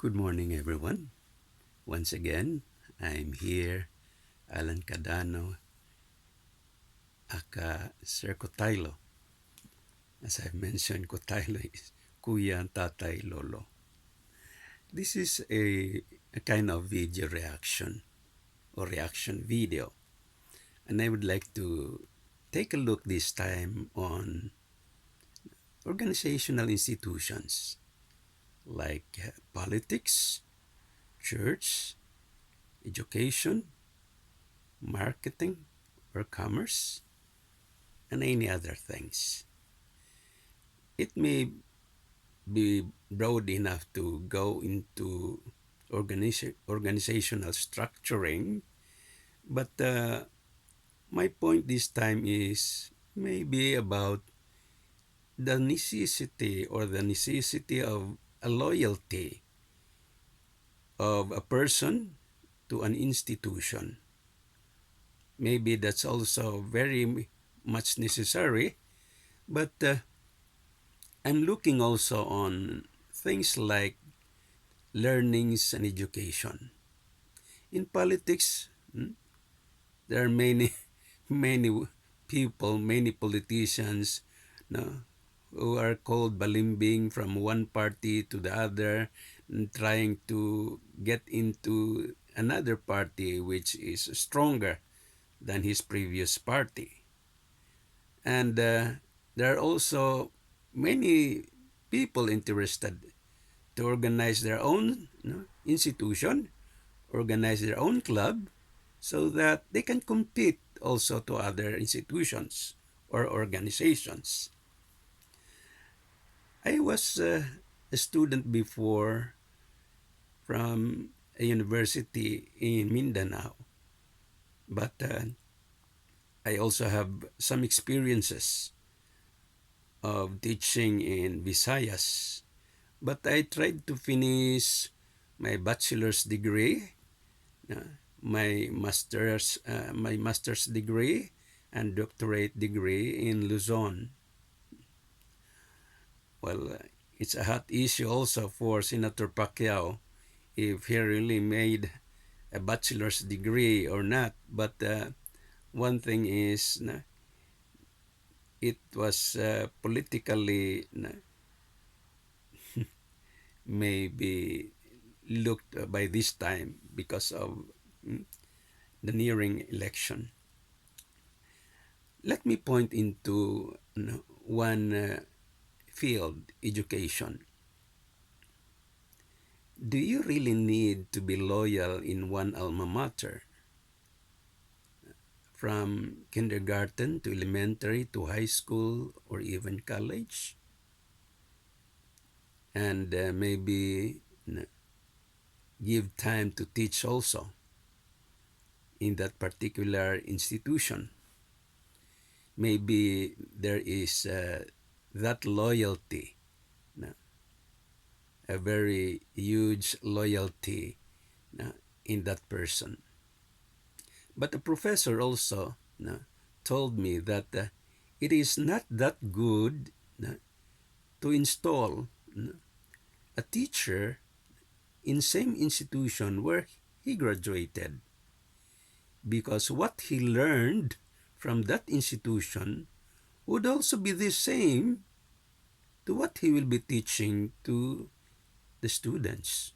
Good morning, everyone. Once again, I'm here, Alan Cadano, aka Sir Kotaylo. As I've mentioned, Kotaylo is Kuya, Tatay, Lolo. This is a kind of video reaction or reaction video. And I would like to take a look this time on organizational institutions like politics, church, education, marketing, or commerce, and any other things. It may be broad enough to go into organizational structuring, but my point this time is maybe about the necessity of a loyalty of a person to an institution. Maybe that's also very much necessary, but I'm looking also on things like learnings and education. In politics, there are many, many people, many politicians, no, who are called balimbing from one party to the other, and trying to get into another party which is stronger than his previous party. And there are also many people interested to organize their own institution, organize their own club, so that they can compete also to other institutions or organizations. I was a student before from a university in Mindanao, but I also have some experiences of teaching in Visayas. But I tried to finish my bachelor's degree, my master's degree, and doctorate degree in Luzon. Well, it's a hot issue also for Senator Pacquiao if he really made a bachelor's degree or not. But one thing is, it was politically maybe looked by this time because of the nearing election. Let me point into one field, education. Do you really need to be loyal in one alma mater? From kindergarten to elementary to high school or even college? And maybe give time to teach also in that particular institution. Maybe there is that loyalty, a very huge loyalty in that person. But the professor also told me that it is not that good to install a teacher in same institution where he graduated, because what he learned from that institution would also be the same to what he will be teaching to the students.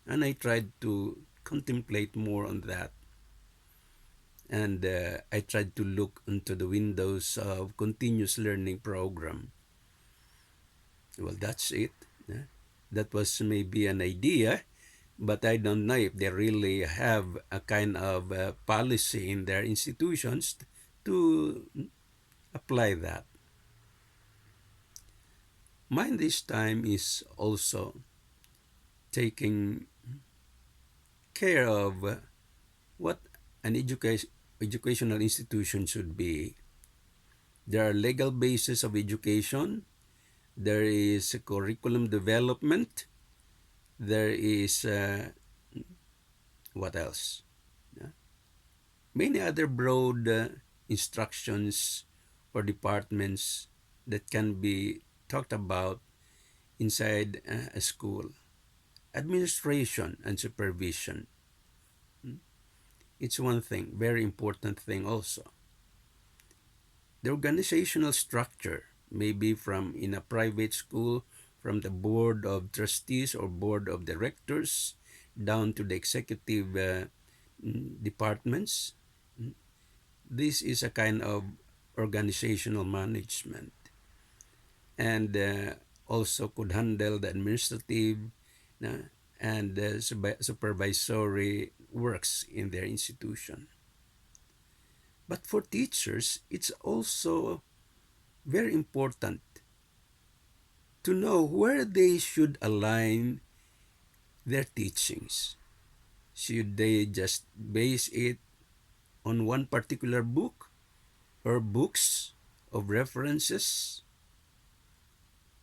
And I tried to contemplate more on that. And I tried to look into the windows of continuous learning program. Well, that's it. That was maybe an idea, but I don't know if they really have a kind of policy in their institutions to apply that. Mine this time is also taking care of what an educational institution should be. There are legal bases of education. There is curriculum development. There is what else? Many other broad instructions or departments that can be talked about inside a school. administration and supervision. It's one thing, very important thing also. The organizational structure, maybe from in a private school, from the board of trustees or board of directors down to the executive departments. This is a kind of organizational management, and also could handle the administrative and supervisory works in their institution. But for teachers, it's also very important to know where they should align their teachings. Should they just base it on one particular book or books of references?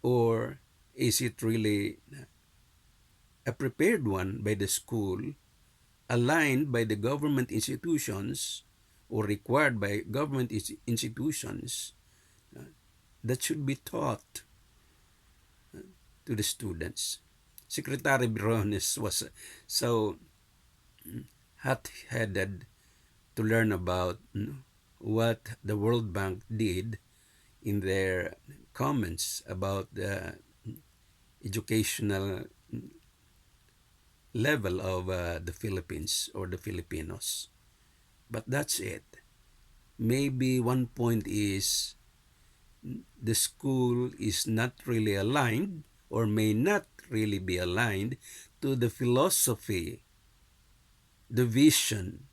Or is it really a prepared one by the school, aligned by the government institutions or required by government institutions that should be taught to the students? Secretary Briones was so hot-headed to learn about what the World Bank did in their comments about the educational level of the Philippines or the Filipinos. But that's it. Maybe one point is the school is not really aligned or may not really be aligned to the philosophy, the vision,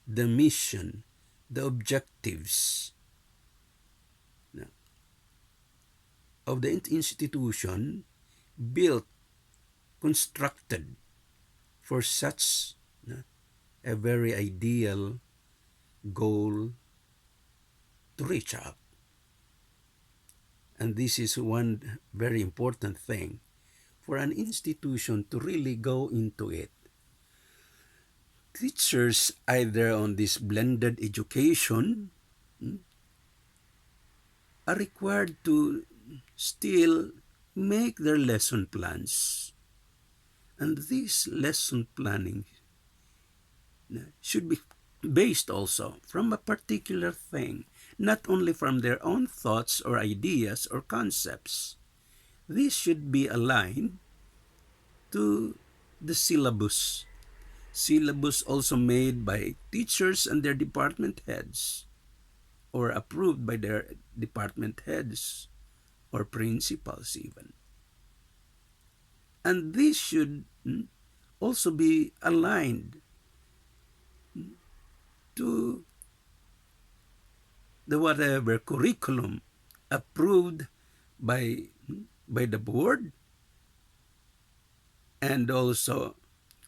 the mission, the objectives of the institution built, constructed for such a very ideal goal to reach out. And this is one very important thing for an institution to really go into it. Teachers, either on this blended education, are required to still make their lesson plans. And this lesson planning should be based also from a particular thing, not only from their own thoughts or ideas or concepts. This should be aligned to the syllabus. Syllabus also made by teachers and their department heads, or approved by their department heads or principals even. And this should also be aligned to the whatever curriculum approved by the board and also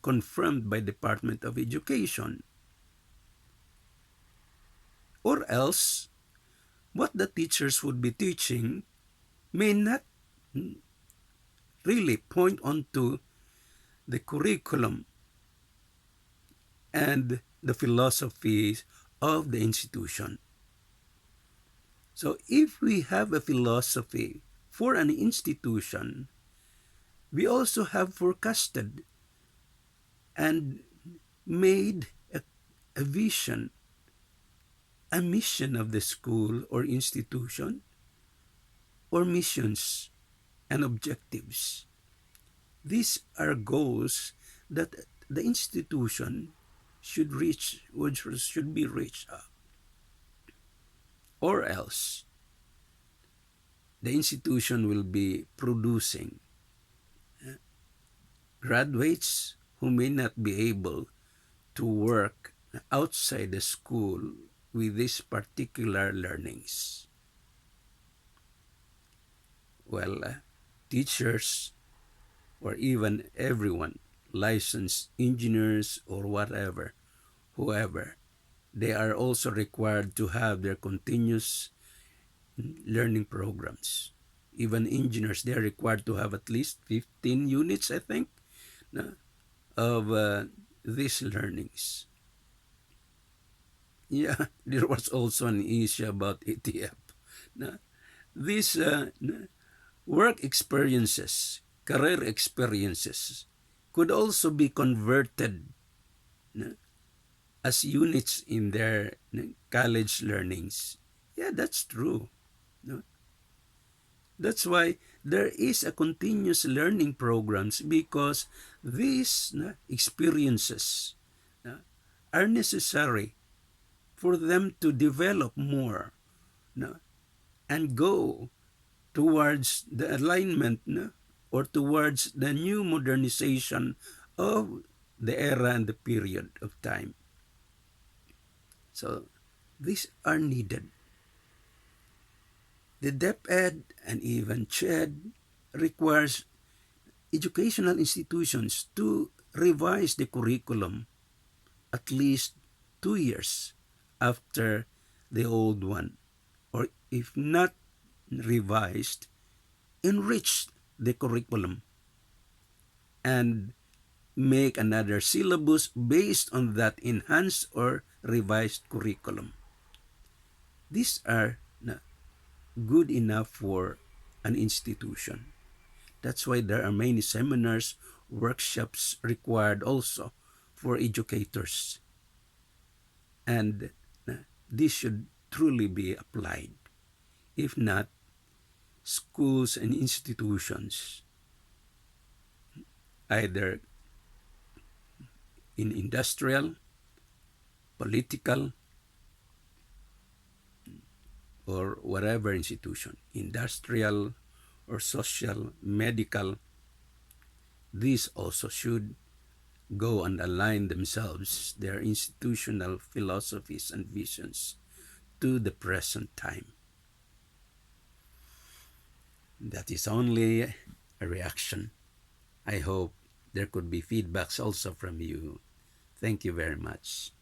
confirmed by Department of Education. Or else, what the teachers would be teaching may not really point onto the curriculum and the philosophies of the institution. So if we have a philosophy for an institution, we also have forecasted and made a vision, a mission of the school or institution, or missions and objectives. These are goals that the institution should reach, which should be reached up. Or else, the institution will be producing graduates who may not be able to work outside the school with these particular learnings. Well, teachers or even everyone, licensed engineers or whatever, whoever, they are also required to have their continuous learning programs. Even engineers, they are required to have at least 15 units, I think, of these learnings. Yeah, there was also an issue about ETF. These work experiences, career experiences could also be converted as units in their college learnings. Yeah, that's true. No? That's why there is a continuous learning programs, because these experiences are necessary for them to develop more and go towards the alignment or towards the new modernization of the era and the period of time. So these are needed. The DepEd and even CHED requires educational institutions to revise the curriculum at least 2 years after the old one, or if not revised, enrich the curriculum and make another syllabus based on that enhanced or revised curriculum. These are good enough for an institution. That's why there are many seminars, workshops required also for educators. And this should truly be applied. If not, schools and institutions, either in industrial, political, or whatever institution, industrial or social, medical, these also should go and align themselves, their institutional philosophies and visions, to the present time. That is only a reaction. I hope there could be feedbacks also from you. Thank you very much.